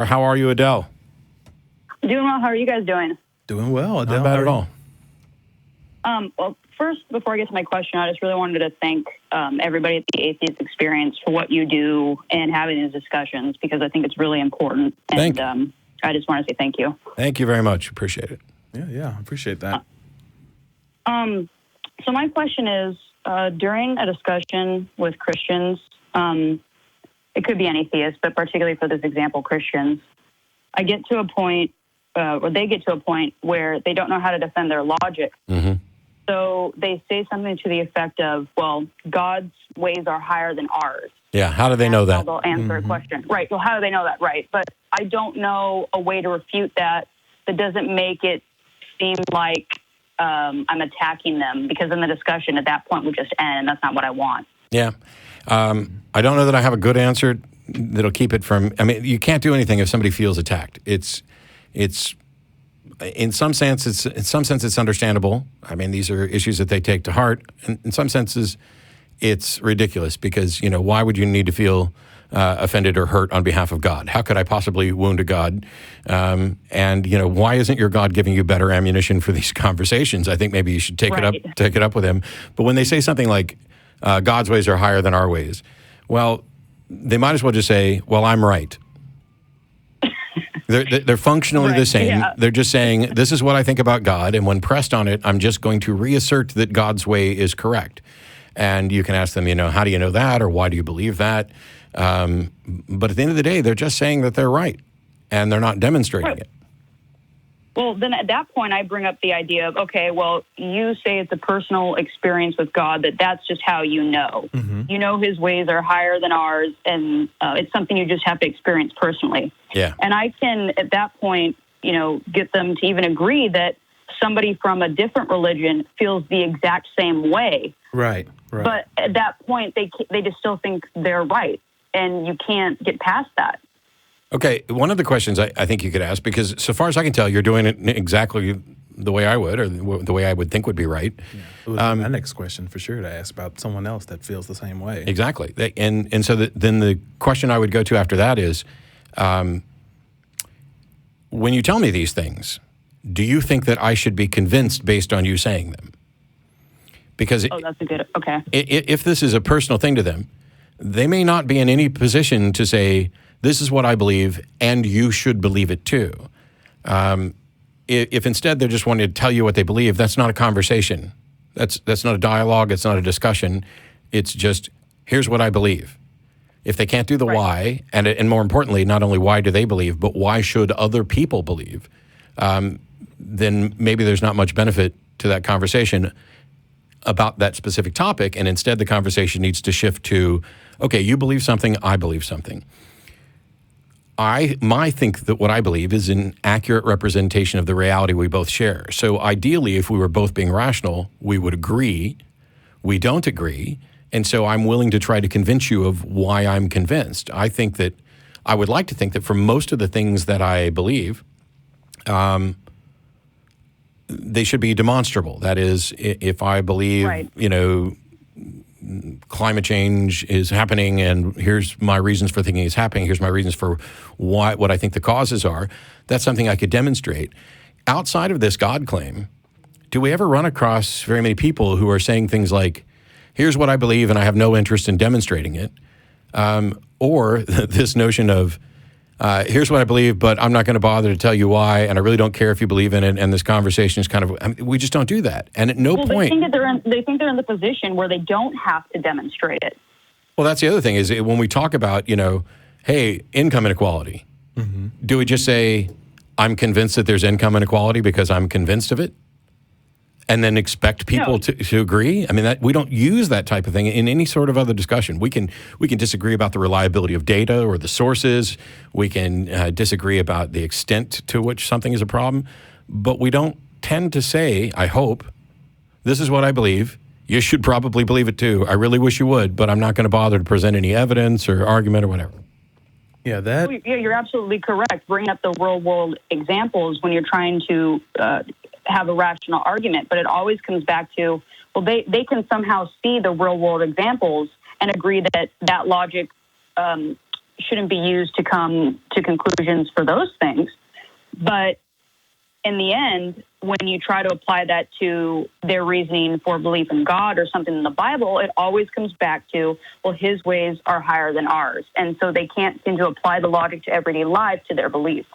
How are you, Adele? Doing well. How are you guys doing? Doing well, Adele. Not bad at all. Well, first, before I get to my question, I just really wanted to thank everybody at the Atheist Experience for what you do and having these discussions, because I think it's really important. And I just want to say thank you. Thank you very much. Appreciate it. Yeah, I appreciate that. So my question is, during a discussion with Christians, it could be any theist, but particularly for this example, Christians, I get to a point, or they get to a point where they don't know how to defend their logic. Mm-hmm. So they say something to the effect of, well, God's ways are higher than ours. Yeah, how do they know that? They'll answer a question. Right, well, how do they know that? Right, but I don't know a way to refute that doesn't make it seem like I'm attacking them, because then the discussion at that point would just end, and that's not what I want. Yeah. I don't know that I have a good answer that'll keep it from, I mean, you can't do anything if somebody feels attacked. It's in some sense it's understandable. I mean, these are issues that they take to heart. In some senses, it's ridiculous, because, why would you need to feel offended or hurt on behalf of God? How could I possibly wound a God? And why isn't your God giving you better ammunition for these conversations? I think maybe you should take it up with him. But when they say something like God's ways are higher than our ways, well, they might as well just say, well, I'm right. They're functionally the same. Yeah. They're just saying, this is what I think about God, and when pressed on it, I'm just going to reassert that God's way is correct. And you can ask them, how do you know that, or why do you believe that? But at the end of the day, they're just saying that they're right, and they're not demonstrating it. Well, then at that point, I bring up the idea of, okay, well, you say it's a personal experience with God, that's just how you know. Mm-hmm. You know his ways are higher than ours, and it's something you just have to experience personally. Yeah. And I can, at that point, get them to even agree that somebody from a different religion feels the exact same way. Right. But at that point, they just still think they're right, and you can't get past that. Okay, one of the questions I think you could ask, because so far as I can tell, you're doing it exactly the way I would, or the way I would think would be right. Yeah. It was my next question for sure to ask about someone else that feels the same way. Exactly. And so then the question I would go to after that is, when you tell me these things, do you think that I should be convinced based on you saying them? Because that's a good, okay. If this is a personal thing to them, they may not be in any position to say, this is what I believe, and you should believe it too. If instead they're just wanting to tell you what they believe, that's not a conversation. That's not a dialogue. It's not a discussion. It's just, here's what I believe. If they can't do the why, and more importantly, not only why do they believe, but why should other people believe, then maybe there's not much benefit to that conversation about that specific topic, and instead the conversation needs to shift to, okay, you believe something, I believe something. I think that what I believe is an accurate representation of the reality we both share. So ideally, if we were both being rational, we would agree. We don't agree. And so I'm willing to try to convince you of why I'm convinced. I would like to think that for most of the things that I believe, they should be demonstrable. That is, if I believe, climate change is happening, and here's my reasons for thinking it's happening, here's my reasons for what I think the causes are, that's something I could demonstrate. Outside of this God claim, do we ever run across very many people who are saying things like, here's what I believe and I have no interest in demonstrating it, or this notion of, here's what I believe, but I'm not going to bother to tell you why, and I really don't care if you believe in it, and this conversation is kind of, we just don't do that. And at no point... They think they're in the position where they don't have to demonstrate it. Well, that's the other thing, is when we talk about, hey, income inequality, do we just say, I'm convinced that there's income inequality because I'm convinced of it? And then expect people to agree? I mean, we don't use that type of thing in any sort of other discussion. We can disagree about the reliability of data or the sources. We can disagree about the extent to which something is a problem. But we don't tend to say, I hope, this is what I believe. You should probably believe it too. I really wish you would, but I'm not going to bother to present any evidence or argument or whatever. Yeah, you're absolutely correct. Bring up the real world examples when you're trying to have a rational argument, but it always comes back to, well, they can somehow see the real world examples and agree that logic, shouldn't be used to come to conclusions for those things. But in the end, when you try to apply that to their reasoning for belief in God or something in the Bible, it always comes back to, well, his ways are higher than ours. And so they can't seem to apply the logic to everyday life to their belief.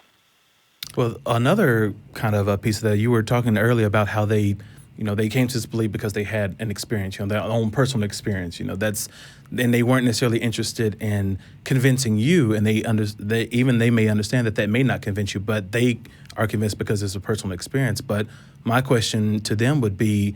Well, another kind of a piece of that, you were talking earlier about how they came to this belief because they had an experience, their own personal experience, and they weren't necessarily interested in convincing you, and they may understand that may not convince you, but they are convinced because it's a personal experience. But my question to them would be,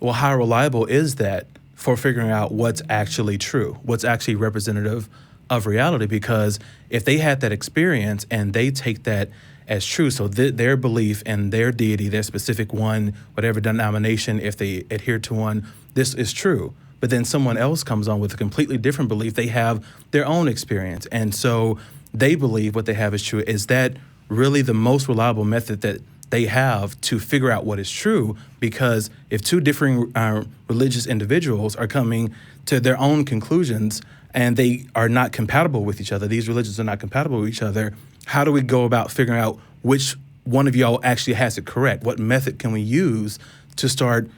well, how reliable is that for figuring out what's actually true, what's actually representative of reality? Because if they had that experience and they take that as true, so their belief and their deity, their specific one, whatever denomination, if they adhere to one, this is true. But then someone else comes on with a completely different belief. They have their own experience. And so they believe what they have is true. Is that really the most reliable method that they have to figure out what is true? Because if two differing religious individuals are coming to their own conclusions and they are not compatible with each other, these religions are not compatible with each other, how do we go about figuring out which one of y'all actually has it correct? What method can we use to start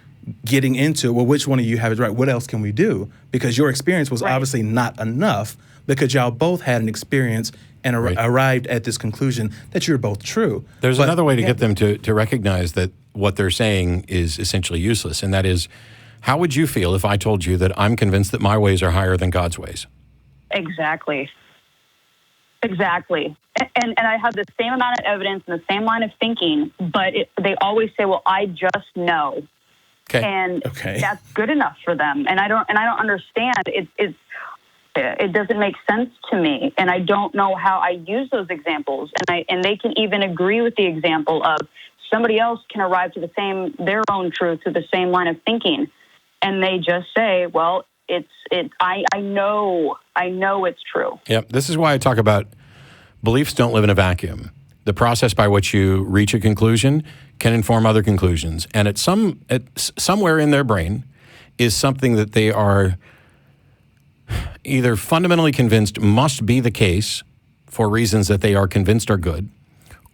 getting into, well, which one of you have it right? What else can we do? Because your experience was obviously not enough, because y'all both had an experience and arrived at this conclusion that you're both true. There's another way to get them to recognize that what they're saying is essentially useless, and that is, how would you feel if I told you that I'm convinced that my ways are higher than God's ways? Exactly. And I have the same amount of evidence and the same line of thinking, but they always say, well, I just know. Okay. And that's good enough for them. And I don't understand. It doesn't make sense to me. And I don't know how I use those examples. And they can even agree with the example of somebody else can arrive to their own truth through the same line of thinking. And they just say, well, I know it's true. Yeah, this is why I talk about beliefs don't live in a vacuum. The process by which you reach a conclusion can inform other conclusions. And somewhere in their brain is something that they are either fundamentally convinced must be the case for reasons that they are convinced are good,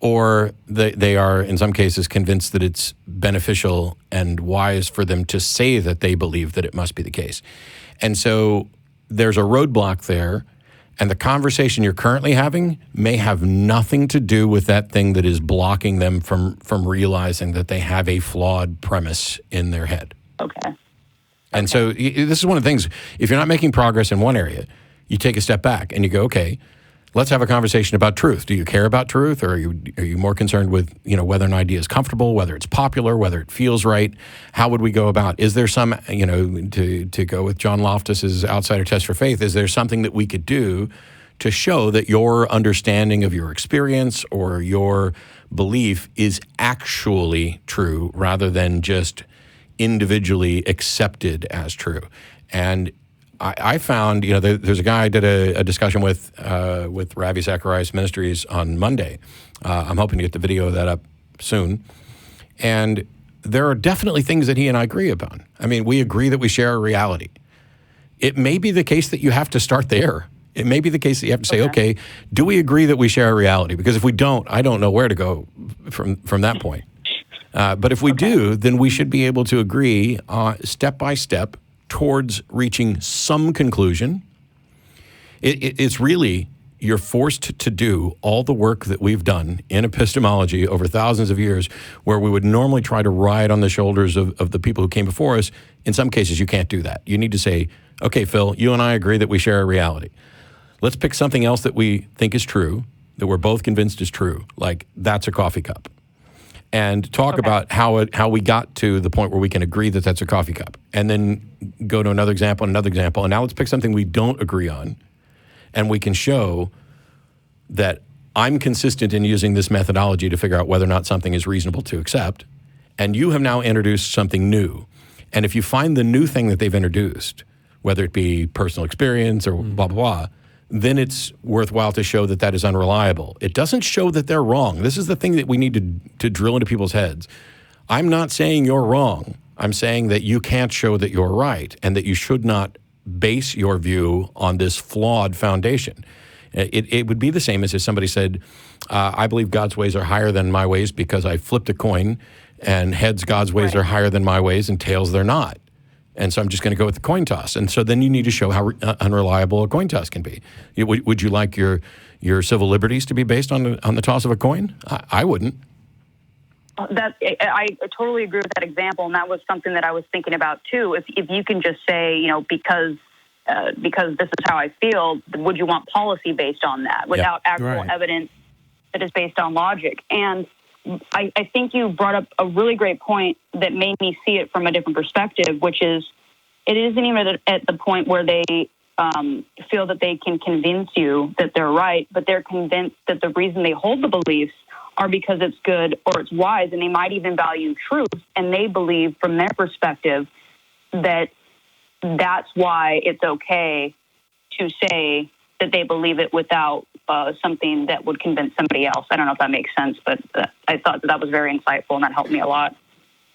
or they are, in some cases, convinced that it's beneficial and wise for them to say that they believe that it must be the case. And so there's a roadblock there, and the conversation you're currently having may have nothing to do with that thing that is blocking them from realizing that they have a flawed premise in their head. Okay. And so this is one of the things, if you're not making progress in one area, you take a step back and you go, okay, let's have a conversation about truth. Do you care about truth, or are you more concerned with, whether an idea is comfortable, whether it's popular, whether it feels right? How would we go about? Is there some, to go with John Loftus's outsider test for faith, is there something that we could do to show that your understanding of your experience or your belief is actually true rather than just individually accepted as true? And I found, there's a guy I did a discussion with Ravi Zacharias Ministries on Monday. I'm hoping to get the video of that up soon. And there are definitely things that he and I agree upon. I mean, we agree that we share a reality. It may be the case that you have to start there. It may be the case that you have to say, okay, do we agree that we share a reality? Because if we don't, I don't know where to go from that point. But if we do, then we should be able to agree step by step towards reaching some conclusion. It's really, you're forced to do all the work that we've done in epistemology over thousands of years, where we would normally try to ride on the shoulders of the people who came before us. In some cases, you can't do that. You need to say, okay, Phil, you and I agree that we share a reality. Let's pick something else that we think is true, that we're both convinced is true, like that's a coffee cup. And talk about how we got to the point where we can agree that that's a coffee cup. And then go to another example. And now let's pick something we don't agree on. And we can show that I'm consistent in using this methodology to figure out whether or not something is reasonable to accept. And you have now introduced something new. And if you find the new thing that they've introduced, whether it be personal experience or blah, blah, blah, then it's worthwhile to show that that is unreliable. It doesn't show that they're wrong. This is the thing that we need to drill into people's heads. I'm not saying you're wrong. I'm saying that you can't show that you're right, and that you should not base your view on this flawed foundation. It would be the same as if somebody said, I believe God's ways are higher than my ways because I flipped a coin, and heads God's ways are higher than my ways, and tails they're not. And so I'm just going to go with the coin toss. And so then you need to show how unreliable a coin toss can be. Would you like your civil liberties to be based on the toss of a coin? I wouldn't. I totally agree with that example, and that was something that I was thinking about too. If you can just say, because this is how I feel, would you want policy based on that without actual evidence that is based on logic? And I think you brought up a really great point that made me see it from a different perspective, which is it isn't even at the point where they feel that they can convince you that they're right, but they're convinced that the reason they hold the beliefs are because it's good or it's wise, and they might even value truth, and they believe from their perspective that that's why it's okay to say that they believe it without something that would convince somebody else. I don't know if that makes sense, but I thought that was very insightful, and that helped me a lot.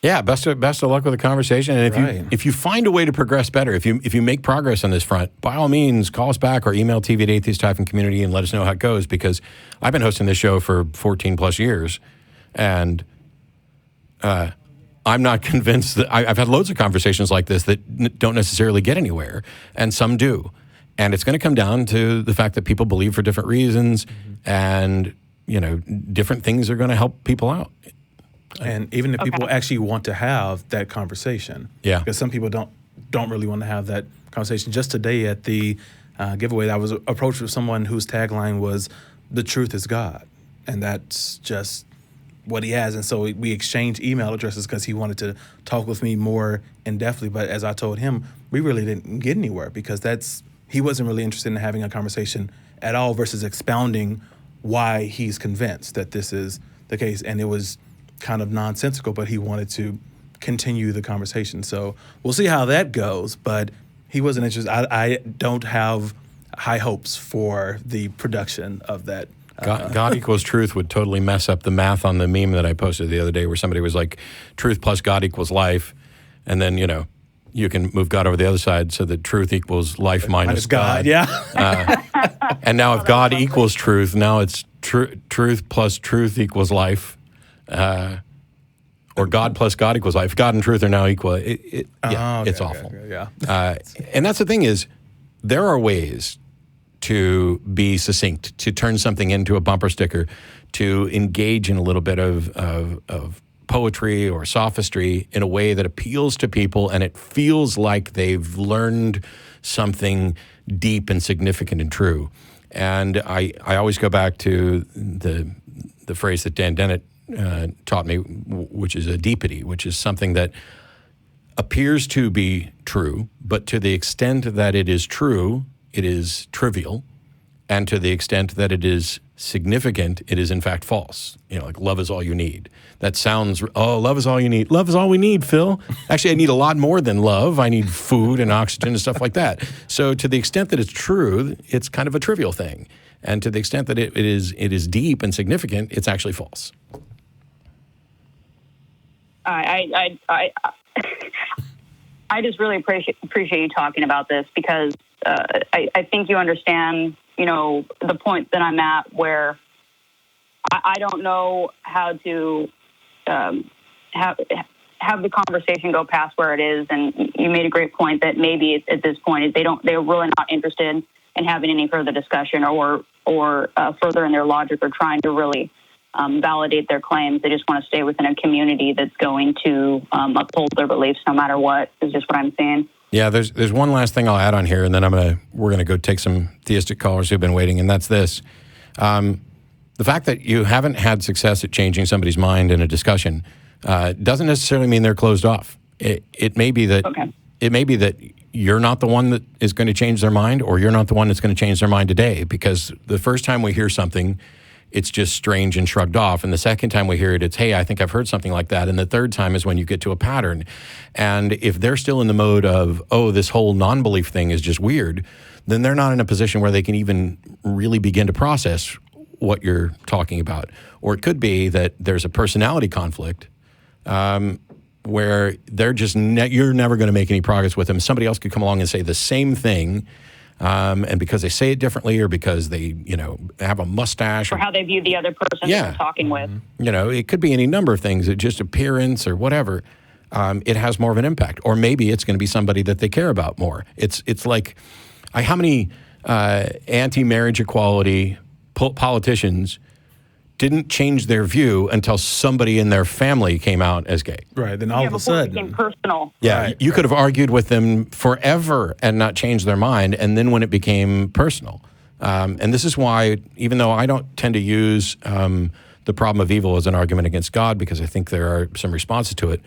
Yeah, best of luck with the conversation. And if you find a way to progress better, if you make progress on this front, by all means, call us back or email TV@atheist-community and let us know how it goes, because I've been hosting this show for 14 plus years, and I'm not convinced that I've had loads of conversations like this that don't necessarily get anywhere, and some do. And it's going to come down to the fact that people believe for different reasons, and different things are going to help people out. And even if people actually want to have that conversation, because some people don't really want to have that conversation. Just today at the giveaway, I was approached with someone whose tagline was "The truth is God," and that's just what he has. And so we exchanged email addresses because he wanted to talk with me more in-depthly. But as I told him, we really didn't get anywhere, because he wasn't really interested in having a conversation at all versus expounding why he's convinced that this is the case. And it was kind of nonsensical, but he wanted to continue the conversation. So we'll see how that goes, but he wasn't interested. I don't have high hopes for the production of that. God equals truth would totally mess up the math on the meme that I posted the other day, where somebody was like, truth plus God equals life. And then, you can move God over the other side, so that truth equals life minus God. Yeah. And now if God equals truth, now it's truth plus truth equals life. Or God plus God equals life. God and truth are now equal. It's awful. And that's the thing is, there are ways to be succinct, to turn something into a bumper sticker, to engage in a little bit of poetry or sophistry in a way that appeals to people, and it feels like they've learned something deep and significant and true. And I always go back to the phrase that Dan Dennett taught me, which is a deepity, which is something that appears to be true, but to the extent that it is true, it is trivial, and to the extent that it is significant, it is in fact false. Like love is all you need. That sounds, love is all you need. Love is all we need, Phil. Actually, I need a lot more than love. I need food and oxygen and stuff like that. So to the extent that it's true, it's kind of a trivial thing. And to the extent that it is deep and significant, it's actually false. I just really appreciate you talking about this, because I think you understand, the point that I'm at, where I don't know how to have the conversation go past where it is. And you made a great point that maybe at this point they're really not interested in having any further discussion or further in their logic, or trying to really validate their claims. They just want to stay within a community that's going to uphold their beliefs no matter what, is just what I'm saying. Yeah, there's one last thing I'll add on here, and then we're gonna go take some theistic callers who've been waiting, and that's this. The fact that you haven't had success at changing somebody's mind in a discussion doesn't necessarily mean they're closed off. It may be that you're not the one that is going to change their mind, or you're not the one that's going to change their mind today, because the first time we hear something, it's just strange and shrugged off. And the second time we hear it, it's, hey, I think I've heard something like that. And the third time is when you get to a pattern. And if they're still in the mode of, this whole non-belief thing is just weird, then they're not in a position where they can even really begin to process what you're talking about. Or it could be that there's a personality conflict where they're just you're never going to make any progress with them. Somebody else could come along and say the same thing, and because they say it differently, or because they, have a mustache, or how they view the other person Yeah. they're talking with. It could be any number of things. It just appearance or whatever. It has more of an impact, or maybe it's going to be somebody that they care about more. It's like, how many anti-marriage equality politicians didn't change their view until somebody in their family came out as gay? Right. Then all of a Before it sudden, became personal. Yeah, Right, you could have argued with them forever and not changed their mind, and then when it became personal. And this is why, even though I don't tend to use the problem of evil as an argument against God, because I think there are some responses to it,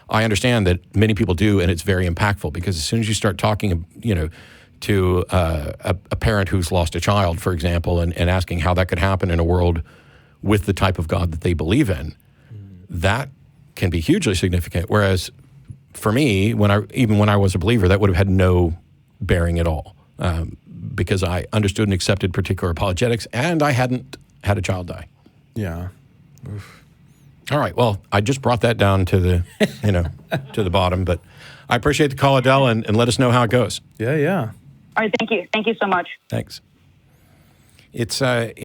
I understand that many people do, and it's very impactful, because as soon as you start talking, to a parent who's lost a child, for example, and asking how that could happen in a world with the type of God that they believe in, that can be hugely significant. Whereas for me, even when I was a believer, that would have had no bearing at all, because I understood and accepted particular apologetics, and I hadn't had a child die. yeah. All right. Well, I just brought that down to the, to the bottom, but I appreciate the call, Adele, and let us know how it goes. Yeah, yeah. All right, thank you. Thank you so much. Thanks. It's